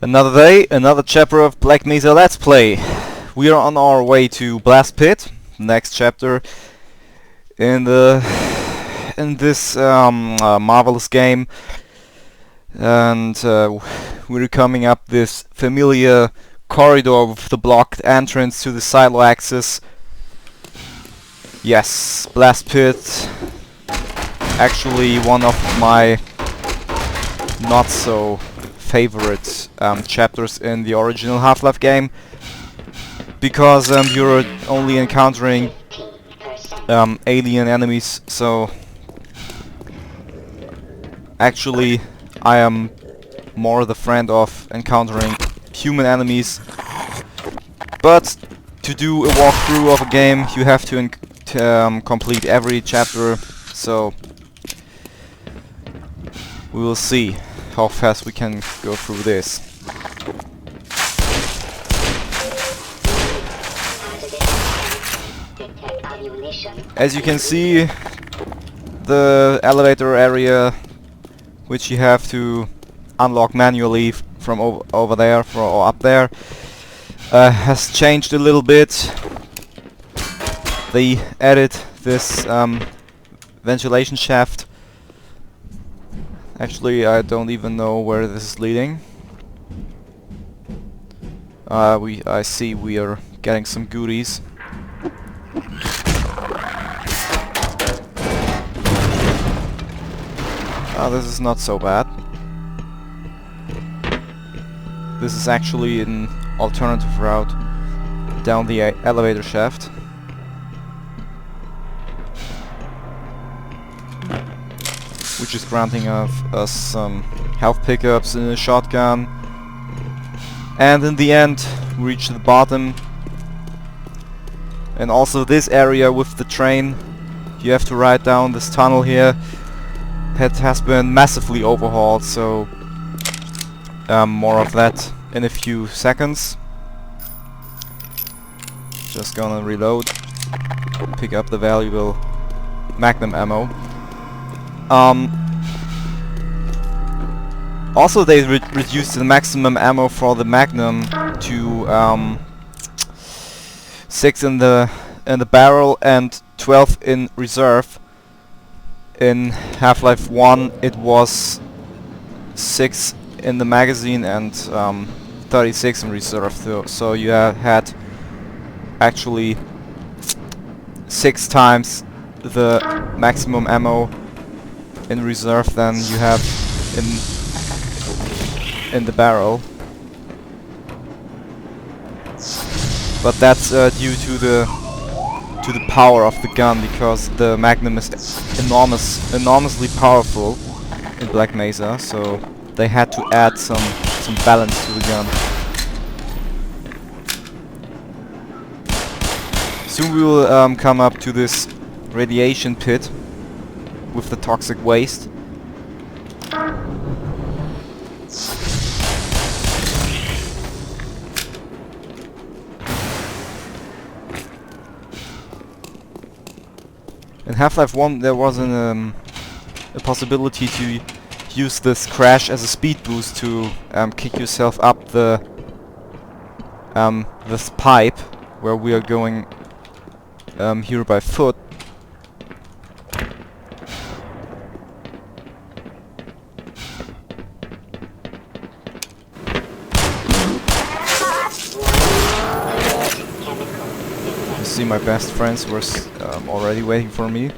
Another day, another chapter of Black Mesa Let's Play. We are on our way to Blast Pit, next chapter in this marvelous game, and we're coming up this familiar corridor with the blocked entrance to the silo axis. Yes, Blast Pit. Actually, one of my not so favorite chapters in the original Half-Life game, because you're only encountering alien enemies, so actually I am more the friend of encountering human enemies. But to do a walkthrough of a game you have to complete every chapter, so we will see how fast we can go through this. As you can see, the elevator area, which you have to unlock manually from over there or up there, has changed a little bit. They added this ventilation shaft. Actually, I don't even know where this is leading. I see we are getting some goodies. This is not so bad. This is actually an alternative route down the elevator shaft. Which is granting us some health pickups in a shotgun. And in the end, we reach the bottom. And also this area with the train, you have to ride down this tunnel here. It has been massively overhauled, so more of that in a few seconds. Just gonna reload, pick up the valuable magnum ammo. Also, they reduced the maximum ammo for the Magnum to 6 in the barrel and 12 in reserve. In Half-Life 1, it was 6 in the magazine and 36 in reserve. So you had actually 6 times the maximum ammo in reserve than you have in the barrel. But that's due to the power of the gun, because the Magnum is enormously powerful in Black Mesa, so they had to add some balance to the gun. Soon we will come up to this radiation pit with the toxic waste. In Half-Life 1 there was a possibility to use this crash as a speed boost to kick yourself up this pipe where we are going here by foot. See, my best friends were already waiting for me.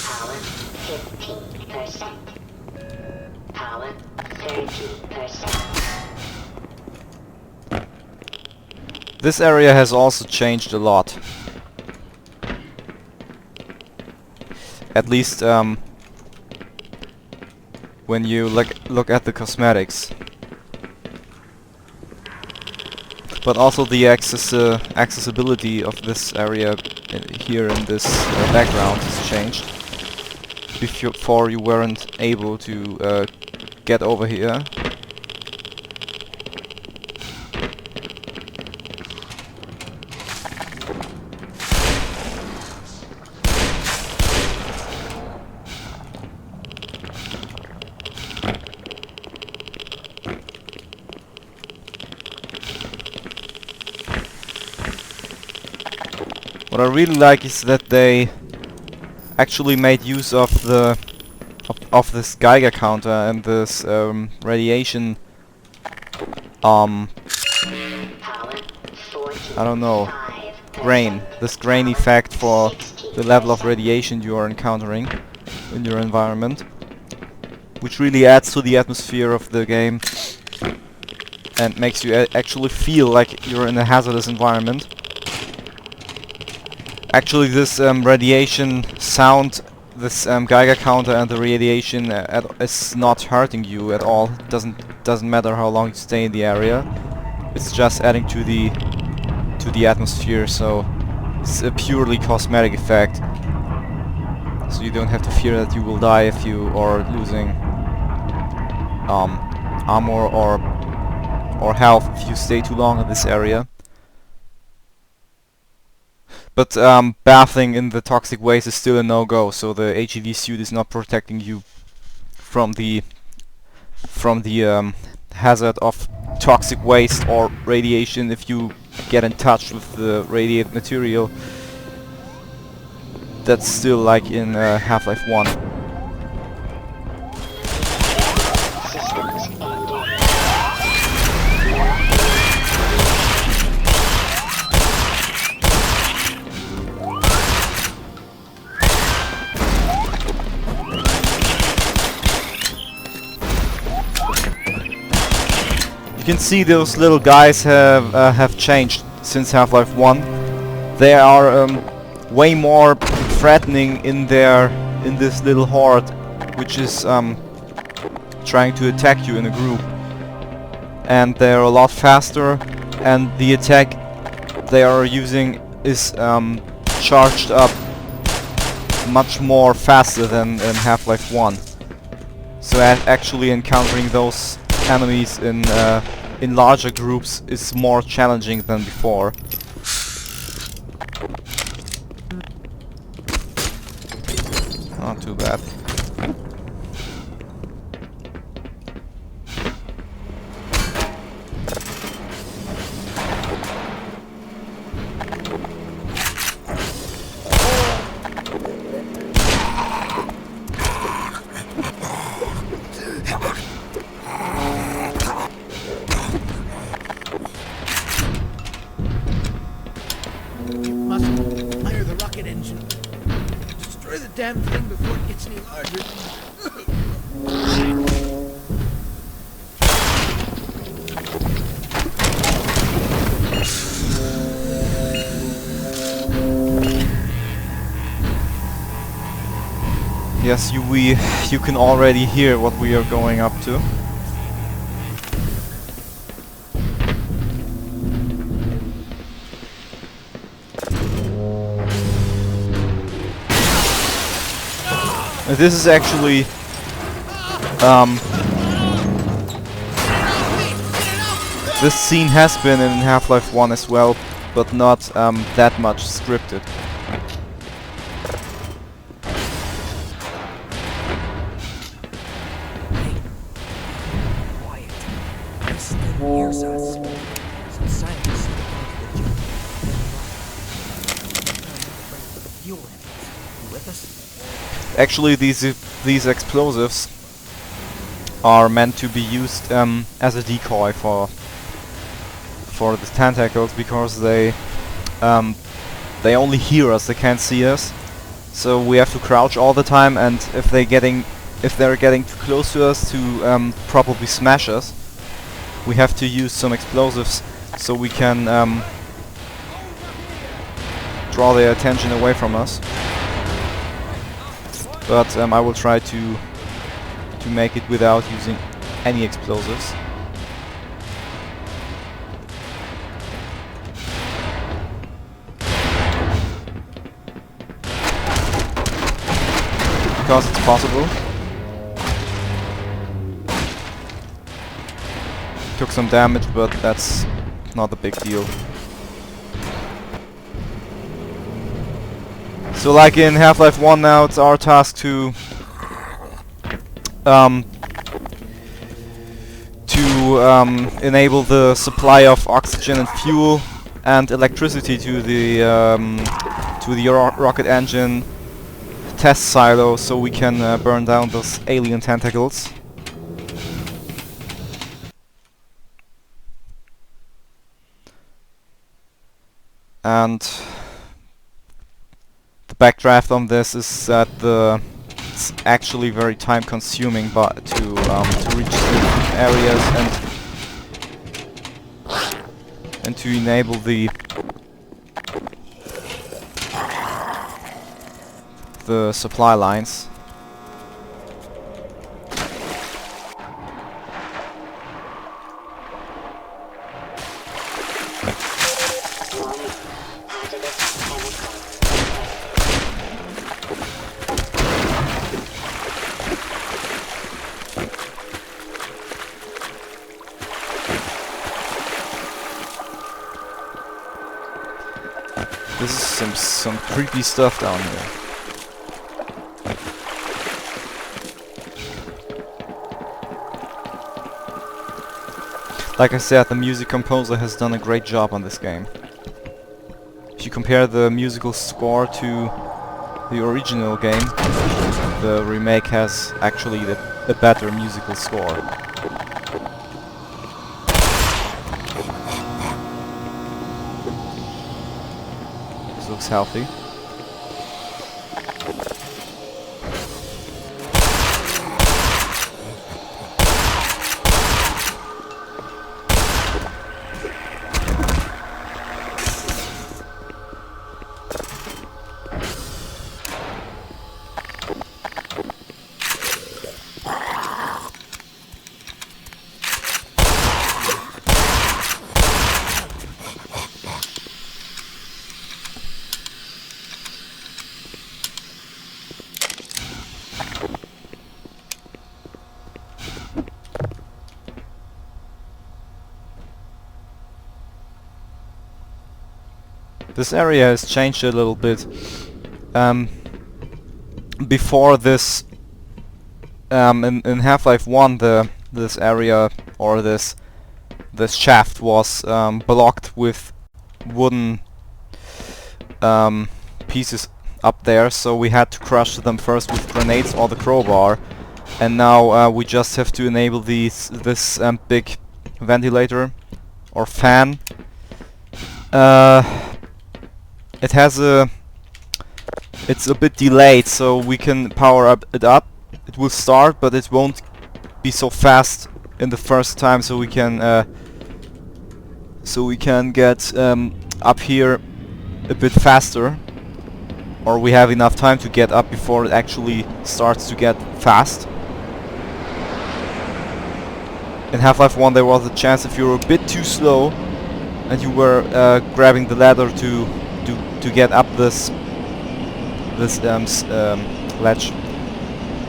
Power 15%. Power 30%. This area has also changed a lot. At least when you look at the cosmetics. But also the accessibility of this area here in this background has changed. before you weren't able to get over here. What I really like is that they actually made use of the of this Geiger counter and this radiation Power I don't know, 45%. grain. This grain effect for the level of radiation you are encountering in your environment, which really adds to the atmosphere of the game and makes you actually feel like you're in a hazardous environment. Actually, this radiation sound, this Geiger counter and the radiation is not hurting you at all. It doesn't matter how long you stay in the area. It's just adding to the atmosphere, so it's a purely cosmetic effect. So you don't have to fear that you will die if you are losing armor or health if you stay too long in this area. But bathing in the toxic waste is still a no-go, so the HEV suit is not protecting you from the hazard of toxic waste or radiation if you get in touch with the radiated material. That's still like in Half-Life 1. Systems engaged. You can see those little guys have changed since Half-Life 1. They are way more threatening in this little horde, which is trying to attack you in a group. And they're a lot faster, and the attack they are using is charged up much more faster than in Half-Life 1. So actually encountering those enemies in larger groups is more challenging than before. Not too bad. Must fire the rocket engine. Destroy the damn thing before it gets any larger. Yes, you can already hear what we are going up to. This is actually this scene has been in Half-Life 1 as well, but not that much scripted. Quiet. This thing hears us. Some scientists are going to the fuel engines. You with us? Actually, these explosives are meant to be used as a decoy for the tentacles, because they only hear us, they can't see us. So we have to crouch all the time, and if they're getting too close to us to probably smash us, we have to use some explosives so we can draw their attention away from us. But I will try to make it without using any explosives. because it's possible. Took some damage, but that's not a big deal. So like in Half-Life 1 now, it's our task to enable the supply of oxygen and fuel and electricity to the rocket engine test silo, so we can burn down those alien tentacles. And the backdraft on this is that it's actually very time consuming, but to reach the areas and to enable the supply lines. This is some creepy stuff down here. Like I said, the music composer has done a great job on this game. If you compare the musical score to the original game, the remake has actually a better musical score. This looks healthy. This area has changed a little bit. Before this, in Half-Life 1, this area or this shaft was blocked with wooden pieces up there, so we had to crush them first with grenades or the crowbar. And now we just have to enable this big ventilator or fan. It's a bit delayed, so we can power it up. It will start, but it won't be so fast in the first time. So we can get up here a bit faster, or we have enough time to get up before it actually starts to get fast. In Half-Life 1, there was a chance if you were a bit too slow and you were grabbing the ladder to get up this ledge,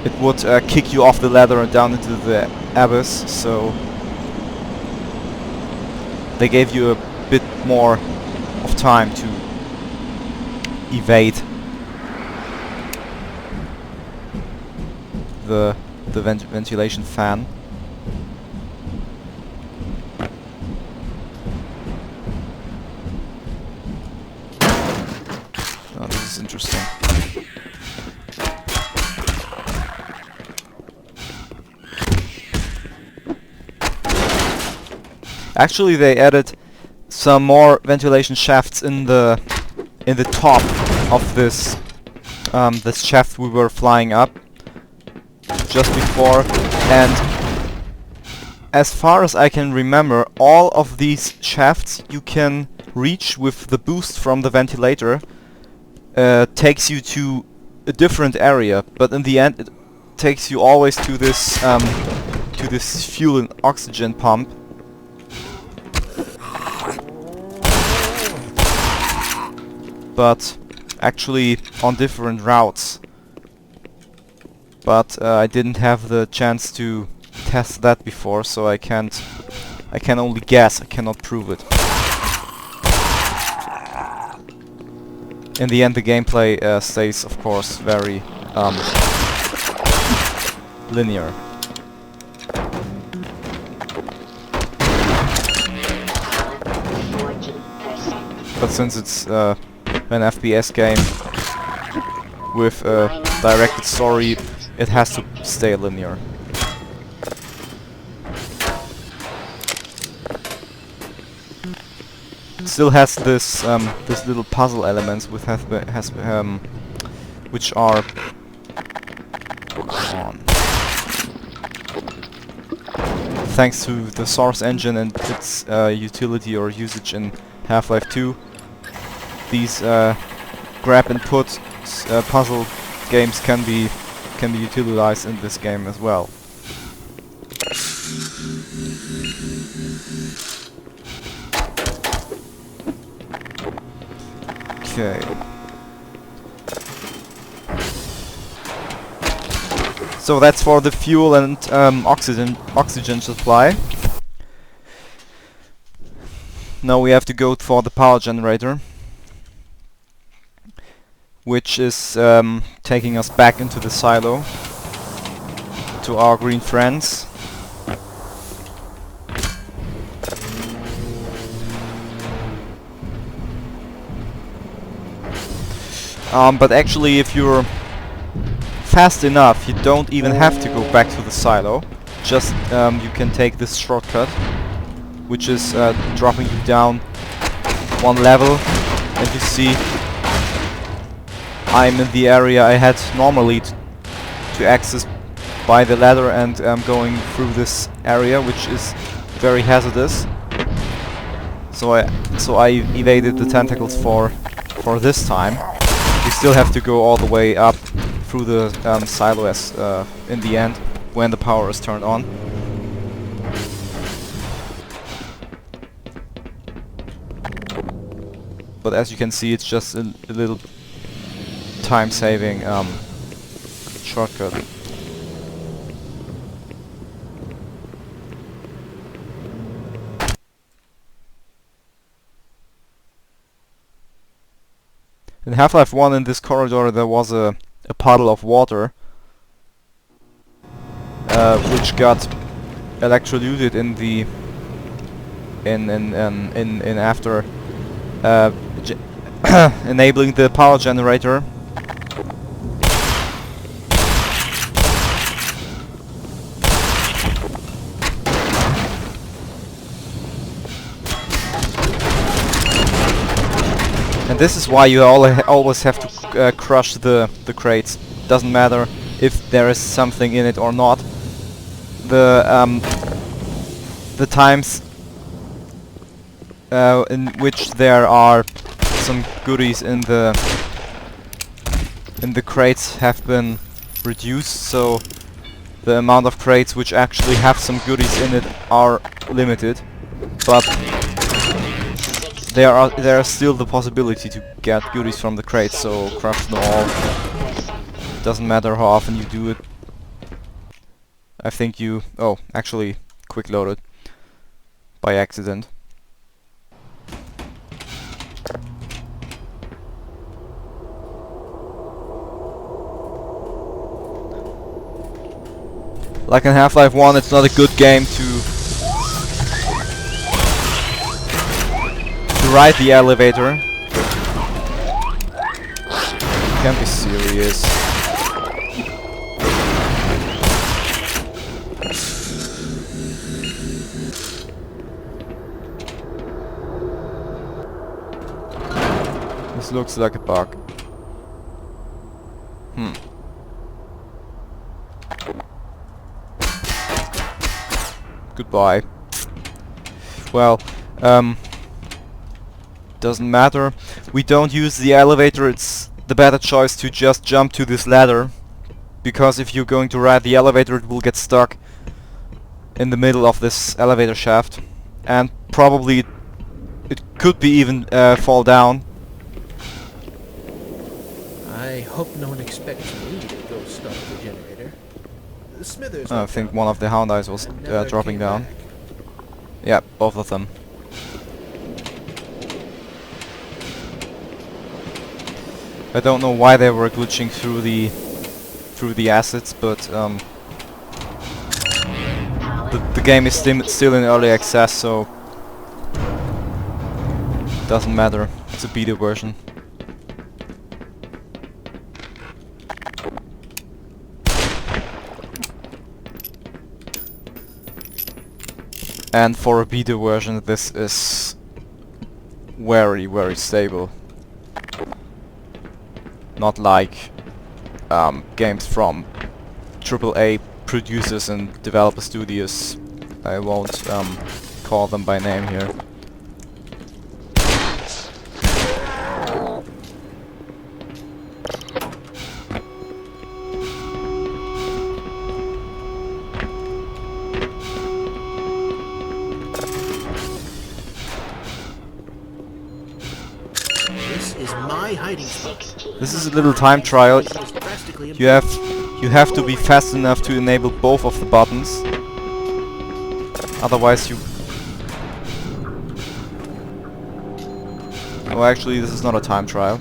it would kick you off the ladder and down into the abyss. So they gave you a bit more of time to evade the ventilation fan. Oh, this is interesting. Actually, they added some more ventilation shafts in the top of this shaft we were flying up just before, and as far as I can remember, all of these shafts you can reach with the boost from the ventilator. Takes you to a different area, but in the end it takes you always to this fuel and oxygen pump. But actually on different routes. but I didn't have the chance to test that before, so I can only guess, I cannot prove it. In the end, the gameplay stays, of course, very linear. But since it's an FPS game with a directed story, it has to stay linear. It still has this this little puzzle elements which which are on. Thanks to the Source engine and its utility or usage in Half-Life 2, these grab and put puzzle games can be utilized in this game as well. Okay. So that's for the fuel and oxygen supply. Now we have to go for the power generator, which is taking us back into the silo to our green friends. But actually, if you're fast enough, you don't even have to go back to the silo. Just you can take this shortcut, which is dropping you down one level, and you see I'm in the area I had normally to access by the ladder, and I'm going through this area, which is very hazardous. So I evaded the tentacles for this time. We still have to go all the way up through the silo as in the end when the power is turned on. But as you can see, it's just a little time-saving shortcut. In Half-Life 1, in this corridor, there was a puddle of water which got electrocuted in the in after enabling the power generator. And this is why you always have to crush the crates. Doesn't matter if there is something in it or not. The times in which there are some goodies in the crates have been reduced, so the amount of crates which actually have some goodies in it are limited. But there is still the possibility to get goodies from the crates, so crush them all. Doesn't matter how often you do it. I think you... oh, actually quick loaded by accident. Like in Half-Life 1, it's not a good game to ride the elevator. Can't be serious. This looks like a bug. Goodbye. Well, doesn't matter. We don't use the elevator. It's the better choice to just jump to this ladder, because if you're going to ride the elevator, it will get stuck in the middle of this elevator shaft, and probably it could be even fall down. I hope no one expects me to go start the generator. The Smithers I think one of the Hound Eyes was dropping down. Back. Yeah, both of them. I don't know why they were glitching through the assets, but the game is still in early access, so doesn't matter. It's a beta version. And for a beta version, this is very, very stable. Not like games from AAA producers and developer studios. I won't call them by name here. This is my hiding spot. This is a little time trial. You have to be fast enough to enable both of the buttons. Otherwise you... Oh, actually this is not a time trial.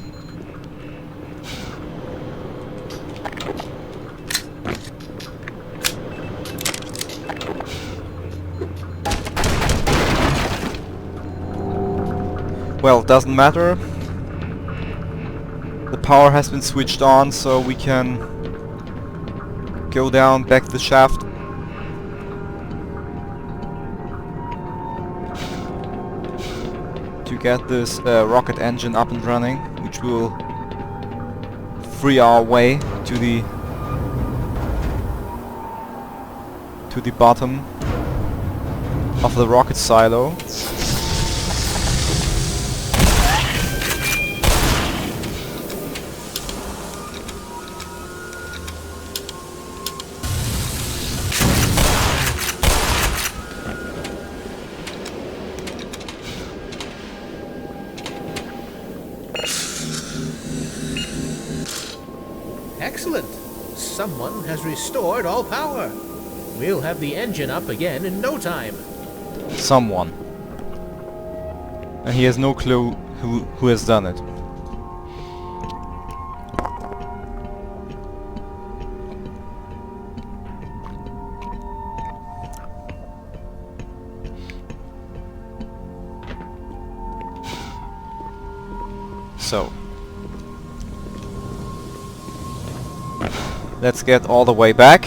Well, doesn't matter. The power has been switched on, so we can go down back the shaft. To get this rocket engine up and running, which will free our way to the bottom of the rocket silo. Excellent. Someone has restored all power. We'll have the engine up again in no time. Someone. And he has no clue who has done it. So let's get all the way back.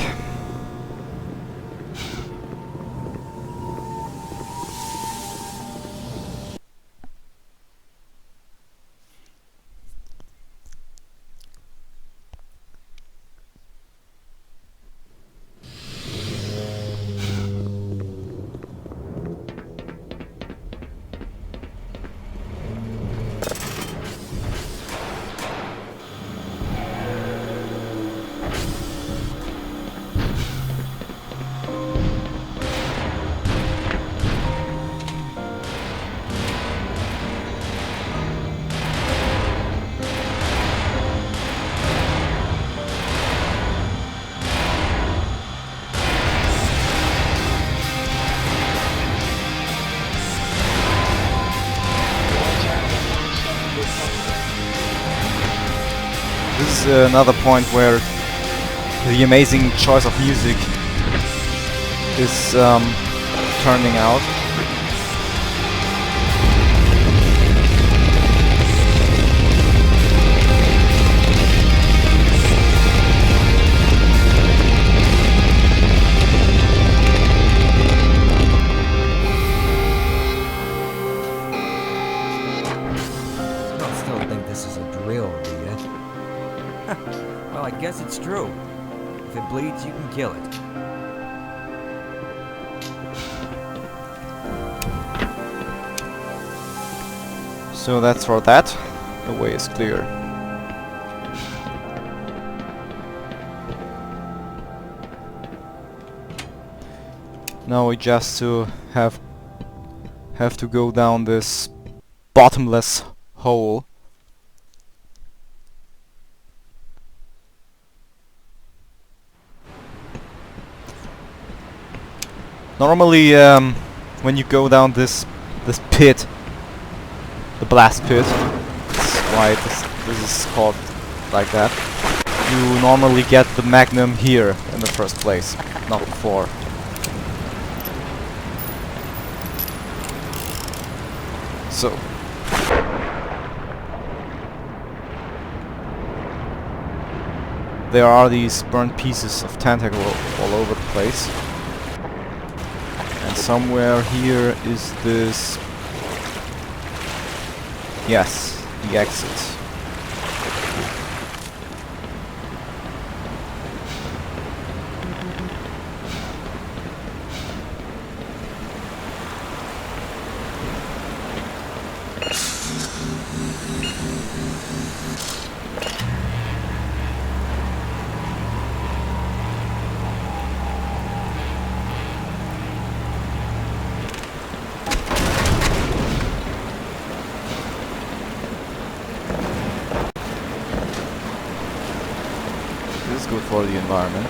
This is another point where the amazing choice of music is turning out. I still think this is a drill, do you? Well, I guess it's true. If it bleeds, you can kill it. So that's for that. The way is clear. Now we just have to go down this bottomless hole. Normally, when you go down this pit, the blast pit, that's why this is called like that, you normally get the magnum here in the first place, not before. So there are these burnt pieces of tentacle all over the place. And somewhere here is this... Yes, the exit. This is good for the environment.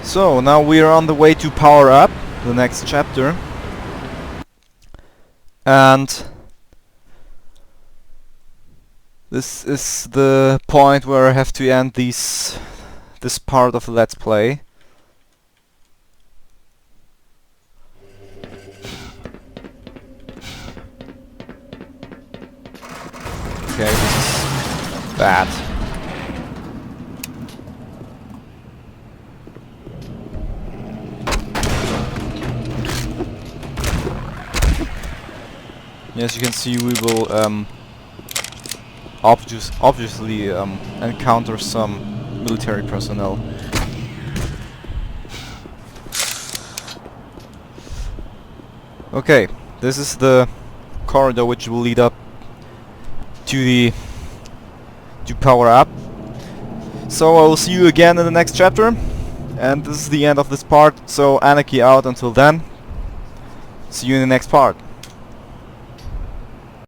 So now we are on the way to power up the next chapter, and this is the point where I have to end this part of the Let's Play. Okay, this is bad. As you can see, we will obviously encounter some military personnel. Okay, this is the corridor which will lead up to power up. So I will see you again in the next chapter, and this is the end of this part. So anarchy out until then. See you in the next part.